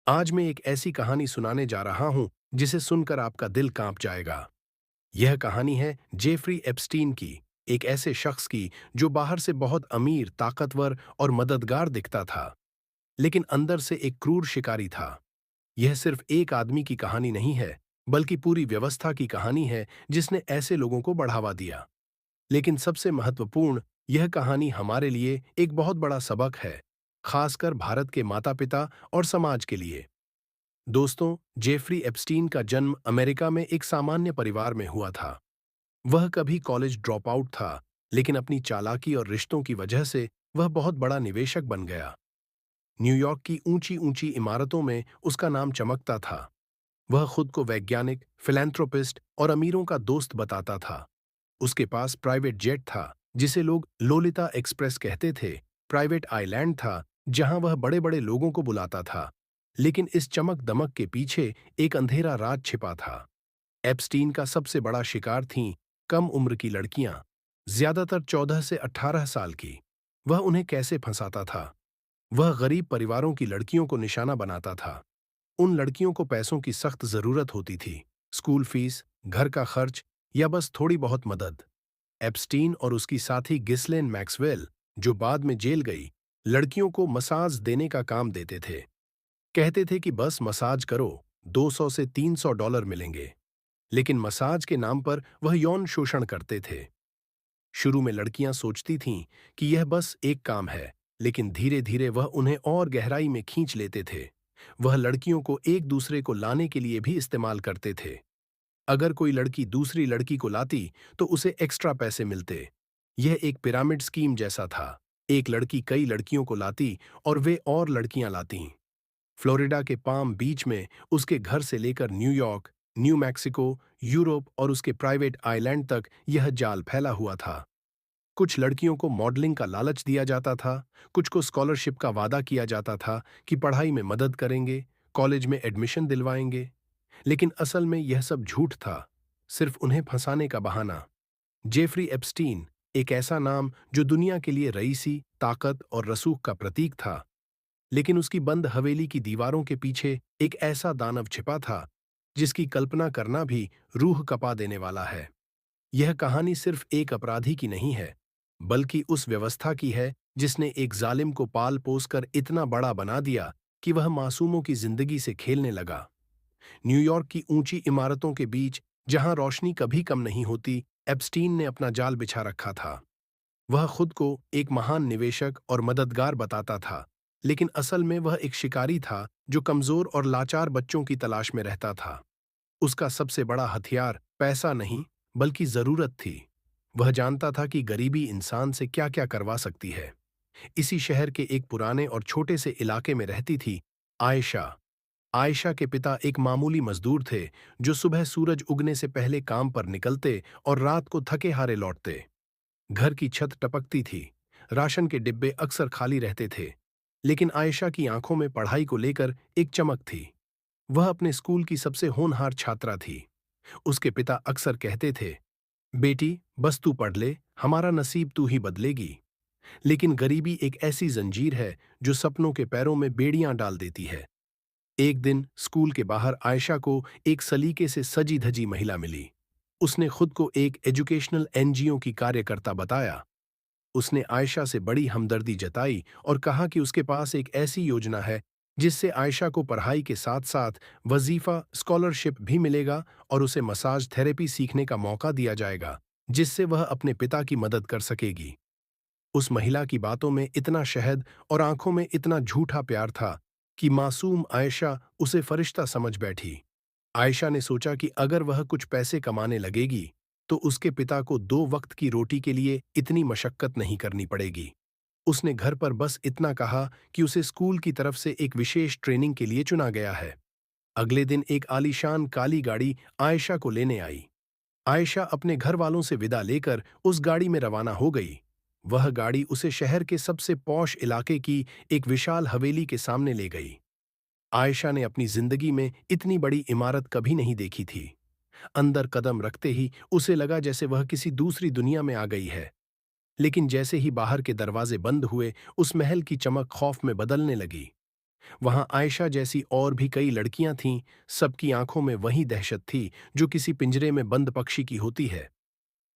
आज मैं एक ऐसी कहानी सुनाने जा रहा हूं जिसे सुनकर आपका दिल कांप जाएगा। यह कहानी है जेफरी एप्स्टीन की, एक ऐसे शख्स की जो बाहर से बहुत अमीर, ताकतवर और मददगार दिखता था, लेकिन अंदर से एक क्रूर शिकारी था। यह सिर्फ एक आदमी की कहानी नहीं है, बल्कि पूरी व्यवस्था की कहानी है जिसने ऐसे लोगों को बढ़ावा दिया। लेकिन सबसे महत्वपूर्ण, यह कहानी हमारे लिए एक बहुत बड़ा सबक है, खासकर भारत के माता-पिता और समाज के लिए। दोस्तों, जेफरी एप्स्टीन का जन्म अमेरिका में एक सामान्य परिवार में हुआ था। वह कभी कॉलेज ड्रॉप आउट था, लेकिन अपनी चालाकी और रिश्तों की वजह से वह बहुत बड़ा निवेशक बन गया। न्यूयॉर्क की ऊंची ऊंची इमारतों में उसका नाम चमकता था। वह खुद को वैज्ञानिक, फिलैंथ्रोपिस्ट और अमीरों का दोस्त बताता था। उसके पास प्राइवेट जेट था, जिसे लोग लोलिता एक्सप्रेस कहते थे। प्राइवेट आइलैंड था, जहां वह बड़े बड़े लोगों को बुलाता था। लेकिन इस चमक दमक के पीछे एक अंधेरा राज छिपा था। एप्स्टीन का सबसे बड़ा शिकार थीं कम उम्र की लड़कियां, ज्यादातर 14 से 18 साल की। वह उन्हें कैसे फंसाता था? वह गरीब परिवारों की लड़कियों को निशाना बनाता था। उन लड़कियों को पैसों की सख्त जरूरत होती थी, स्कूल फीस, घर का खर्च या बस थोड़ी बहुत मदद। एप्स्टीन और उसकी साथी गिस्लेन मैक्सवेल, जो बाद में जेल गई, लड़कियों को मसाज देने का काम देते थे। कहते थे कि बस मसाज करो, 200 से $300 मिलेंगे। लेकिन मसाज के नाम पर वह यौन शोषण करते थे। शुरू में लड़कियां सोचती थीं कि यह बस एक काम है, लेकिन धीरे धीरे वह उन्हें और गहराई में खींच लेते थे। वह लड़कियों को एक दूसरे को लाने के लिए भी इस्तेमाल करते थे। अगर कोई लड़की दूसरी लड़की को लाती, तो उसे एक्स्ट्रा पैसे मिलते। यह एक पिरामिड स्कीम जैसा था। एक लड़की कई लड़कियों को लाती और वे और लड़कियां लातीं। फ्लोरिडा के पाम बीच में उसके घर से लेकर न्यूयॉर्क, न्यू मैक्सिको, यूरोप और उसके प्राइवेट आइलैंड तक यह जाल फैला हुआ था। कुछ लड़कियों को मॉडलिंग का लालच दिया जाता था, कुछ को स्कॉलरशिप का वादा किया जाता था कि पढ़ाई में मदद करेंगे, कॉलेज में एडमिशन दिलवाएंगे। लेकिन असल में यह सब झूठ था, सिर्फ उन्हें फंसाने का बहाना। जेफरी एप्स्टीन, एक ऐसा नाम जो दुनिया के लिए रईसी, ताकत और रसूख का प्रतीक था, लेकिन उसकी बंद हवेली की दीवारों के पीछे एक ऐसा दानव छिपा था जिसकी कल्पना करना भी रूह कपा देने वाला है। यह कहानी सिर्फ एक अपराधी की नहीं है, बल्कि उस व्यवस्था की है जिसने एक जालिम को पाल पोस कर इतना बड़ा बना दिया कि वह मासूमों की जिंदगी से खेलने लगा। न्यूयॉर्क की ऊंची इमारतों के बीच, जहां रोशनी कभी कम नहीं होती, एप्स्टीन ने अपना जाल बिछा रखा था। वह खुद को एक महान निवेशक और मददगार बताता था, लेकिन असल में वह एक शिकारी था जो कमजोर और लाचार बच्चों की तलाश में रहता था। उसका सबसे बड़ा हथियार पैसा नहीं, बल्कि जरूरत थी। वह जानता था कि गरीबी इंसान से क्या क्या करवा सकती है। इसी शहर के एक पुराने और छोटे से इलाके में रहती थी आयशा। आयशा के पिता एक मामूली मजदूर थे, जो सुबह सूरज उगने से पहले काम पर निकलते और रात को थके हारे लौटते। घर की छत टपकती थी, राशन के डिब्बे अक्सर खाली रहते थे, लेकिन आयशा की आंखों में पढ़ाई को लेकर एक चमक थी। वह अपने स्कूल की सबसे होनहार छात्रा थी। उसके पिता अक्सर कहते थे, बेटी बस तू पढ़ ले, हमारा नसीब तू ही बदलेगी। लेकिन गरीबी एक ऐसी जंजीर है जो सपनों के पैरों में बेड़ियां डाल देती है। एक दिन स्कूल के बाहर आयशा को एक सलीके से सजी धजी महिला मिली। उसने खुद को एक एजुकेशनल एनजीओ की कार्यकर्ता बताया। उसने आयशा से बड़ी हमदर्दी जताई और कहा कि उसके पास एक ऐसी योजना है जिससे आयशा को पढ़ाई के साथ साथ वजीफा, स्कॉलरशिप भी मिलेगा और उसे मसाज थेरेपी सीखने का मौका दिया जाएगा, जिससे वह अपने पिता की मदद कर सकेगी। उस महिला की बातों में इतना शहद और आंखों में इतना झूठा प्यार था कि मासूम आयशा उसे फरिश्ता समझ बैठी। आयशा ने सोचा कि अगर वह कुछ पैसे कमाने लगेगी, तो उसके पिता को 2 वक्त की रोटी के लिए इतनी मशक्कत नहीं करनी पड़ेगी। उसने घर पर बस इतना कहा कि उसे स्कूल की तरफ से एक विशेष ट्रेनिंग के लिए चुना गया है। अगले दिन एक आलीशान काली गाड़ी आयशा को लेने आई। आयशा अपने घर वालों से विदा लेकर उस गाड़ी में रवाना हो गई। वह गाड़ी उसे शहर के सबसे पॉश इलाके की एक विशाल हवेली के सामने ले गई। आयशा ने अपनी जिंदगी में इतनी बड़ी इमारत कभी नहीं देखी थी। अंदर कदम रखते ही उसे लगा जैसे वह किसी दूसरी दुनिया में आ गई है। लेकिन जैसे ही बाहर के दरवाजे बंद हुए, उस महल की चमक खौफ में बदलने लगी। वहां आयशा जैसी और भी कई लड़कियां थीं, सबकी आंखों में वही दहशत थी जो किसी पिंजरे में बंद पक्षी की होती है।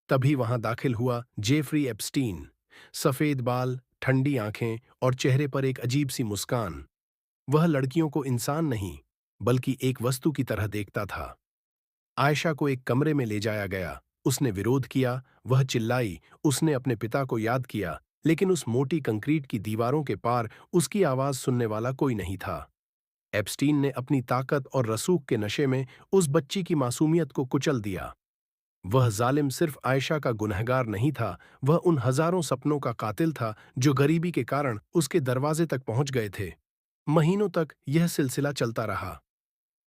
तभी वहां दाखिल हुआ जेफरी एप्स्टीन। सफेद बाल, ठंडी आंखें और चेहरे पर एक अजीब सी मुस्कान। वह लड़कियों को इंसान नहीं, बल्कि एक वस्तु की तरह देखता था। आयशा को एक कमरे में ले जाया गया। उसने विरोध किया, वह चिल्लाई, उसने अपने पिता को याद किया, लेकिन उस मोटी कंक्रीट की दीवारों के पार उसकी आवाज सुनने वाला कोई नहीं था। एप्स्टीन ने अपनी ताकत और रसूख के नशे में उस बच्ची की मासूमियत को कुचल दिया। वह जालिम सिर्फ आयशा का गुनहगार नहीं था, वह उन हजारों सपनों का कातिल था जो गरीबी के कारण उसके दरवाजे तक पहुंच गए थे। महीनों तक यह सिलसिला चलता रहा।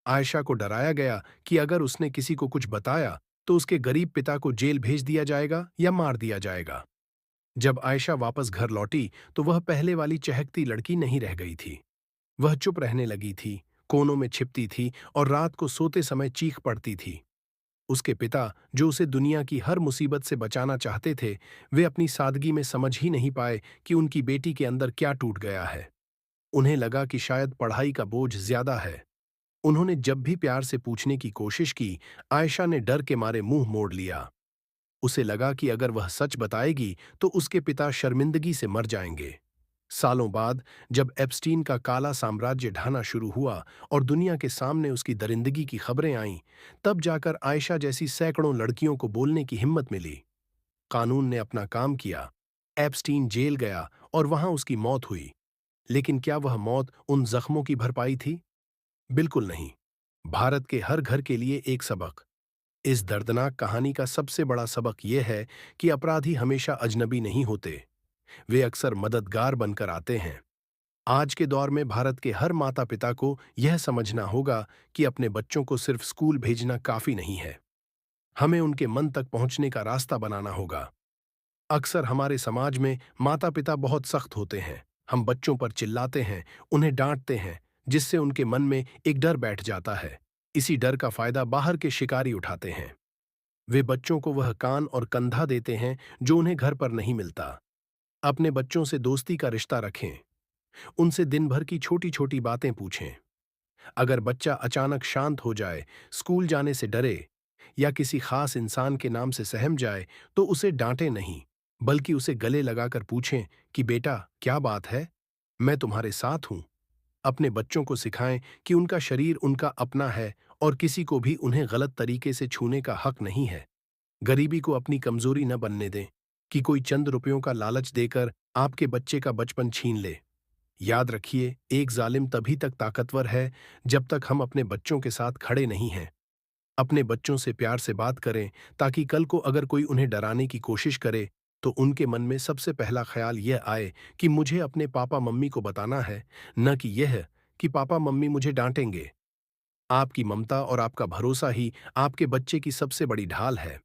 आयशा को डराया गया कि अगर उसने किसी को कुछ बताया तो उसके गरीब पिता को जेल भेज दिया जाएगा या मार दिया जाएगा। जब आयशा वापस घर लौटी तो वह पहले वाली चहकती लड़की नहीं रह गई थी। वह चुप रहने लगी थी, कोनों में छिपती थी और रात को सोते समय चीख पड़ती थी। उसके पिता, जो उसे दुनिया की हर मुसीबत से बचाना चाहते थे, वे अपनी सादगी में समझ ही नहीं पाए कि उनकी बेटी के अंदर क्या टूट गया है। उन्हें लगा कि शायद पढ़ाई का बोझ ज्यादा है। उन्होंने जब भी प्यार से पूछने की कोशिश की, आयशा ने डर के मारे मुंह मोड़ लिया। उसे लगा कि अगर वह सच बताएगी तो उसके पिता शर्मिंदगी से मर जाएंगे। सालों बाद जब एप्स्टीन का काला साम्राज्य ढाना शुरू हुआ और दुनिया के सामने उसकी दरिंदगी की खबरें आईं, तब जाकर आयशा जैसी सैकड़ों लड़कियों को बोलने की हिम्मत मिली। कानून ने अपना काम किया। एप्स्टीन जेल गया और वहां उसकी मौत हुई। लेकिन क्या वह मौत उन जख्मों की भरपाई थी? बिल्कुल नहीं। भारत के हर घर के लिए एक सबक। इस दर्दनाक कहानी का सबसे बड़ा सबक यह है कि अपराधी हमेशा अजनबी नहीं होते, वे अक्सर मददगार बनकर आते हैं। आज के दौर में भारत के हर माता पिता को यह समझना होगा कि अपने बच्चों को सिर्फ स्कूल भेजना काफी नहीं है। हमें उनके मन तक पहुंचने का रास्ता बनाना होगा। अक्सर हमारे समाज में माता पिता बहुत सख्त होते हैं। हम बच्चों पर चिल्लाते हैं, उन्हें डांटते हैं, जिससे उनके मन में एक डर बैठ जाता है। इसी डर का फायदा बाहर के शिकारी उठाते हैं। वे बच्चों को वह कान और कंधा देते हैं जो उन्हें घर पर नहीं मिलता। अपने बच्चों से दोस्ती का रिश्ता रखें। उनसे दिन भर की छोटी छोटी बातें पूछें। अगर बच्चा अचानक शांत हो जाए, स्कूल जाने से डरे या किसी खास इंसान के नाम से सहम जाए, तो उसे डांटें नहीं, बल्कि उसे गले लगाकर पूछें कि बेटा क्या बात है, मैं तुम्हारे साथ हूं। अपने बच्चों को सिखाएं कि उनका शरीर उनका अपना है और किसी को भी उन्हें गलत तरीके से छूने का हक नहीं है। गरीबी को अपनी कमजोरी न बनने दें कि कोई चंद रुपयों का लालच देकर आपके बच्चे का बचपन छीन ले। याद रखिए, एक जालिम तभी तक ताकतवर है जब तक हम अपने बच्चों के साथ खड़े नहीं हैं। अपने बच्चों से प्यार से बात करें ताकि कल को अगर कोई उन्हें डराने की कोशिश करे तो उनके मन में सबसे पहला ख्याल यह आए कि मुझे अपने पापा मम्मी को बताना है, न कि यह कि पापा मम्मी मुझे डांटेंगे। आपकी ममता और आपका भरोसा ही आपके बच्चे की सबसे बड़ी ढाल है।